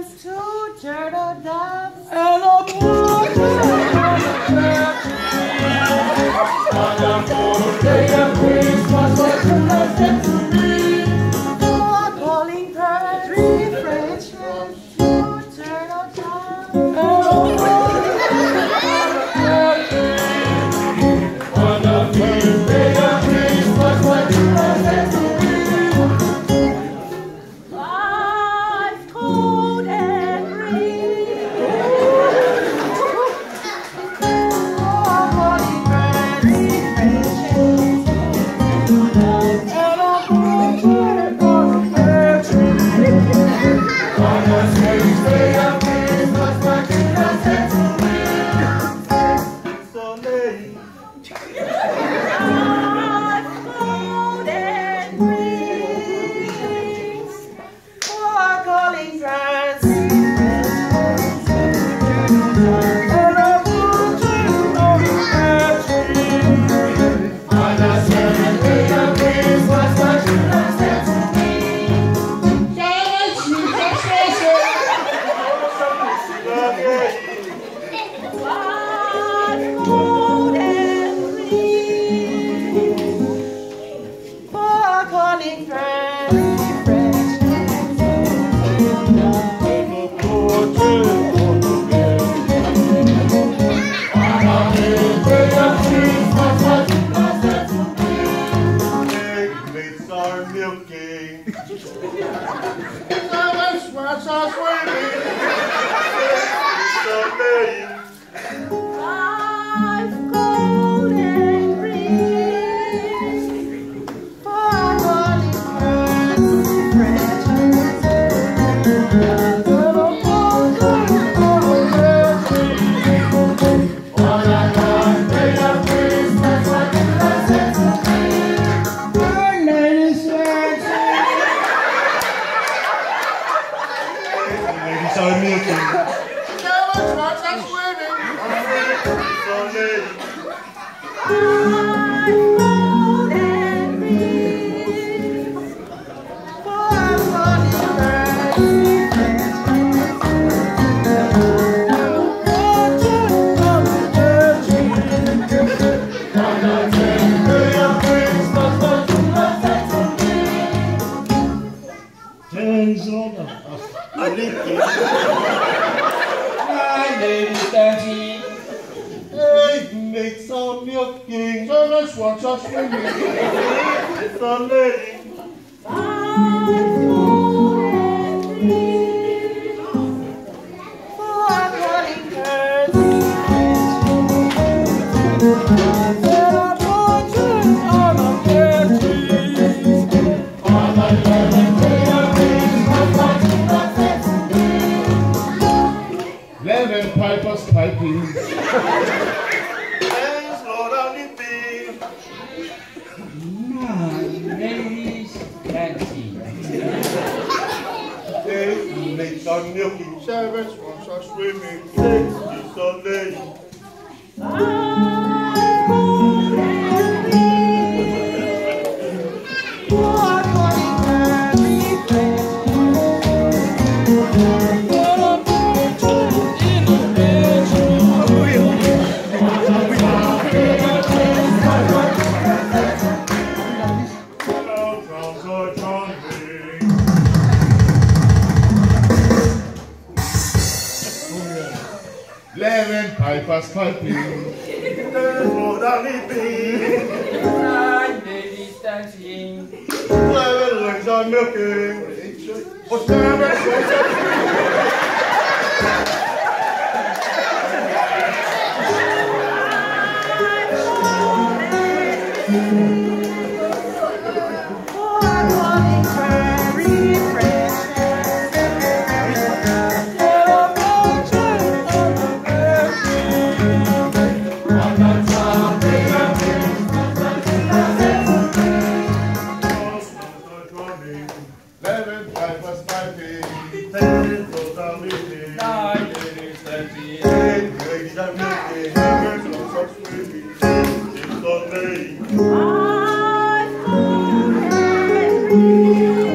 dance, 2 turtle doves, and a wonderful day of Christmas was presented to me. 4 calling birds, 3 Frenchmen, 2 turtle doves, And a wonderful day of Christmas was presented to me. 5 cold and green, 4 calling birds, 3 Frenchmen, 2 turtle doves, And a wonderful on the same day of Christmas was presented to me. So late. 5 gold and rings, 4 calling birds, 3 And a wonderful on the same day of Christmas was presented to me. gold and rings, 4 calling birds, 3 Eggs are milking. Silence while us waiting. So late. 5 gold and rings, 4 calling birds, Ladies are milking. Silence while us waiting. So late. 5 gold and rings, 4 calling birds, 9 ladies dancing. 8 maids are milking. Silence while us waiting. So late. 5 gold and rings, 4 calling birds, Eleven pipers piping. And slow down the beat. 9 ladies dancing. 8 maids are milking. 7 swans are swimming. 6 is on late. 5 gold and rings, 4 calling birds, 3 Drums are drumming. 11 pipers piping. Slow down the beat. 9 ladies dancing. 11 legs are milking. 7 swans are drumming. 11 pipers piping. 10 slow down the beat. 9 ladies dancing. 8 ladies are milking. 7 swans are swimming. 6 is on late. 5 gold and rings,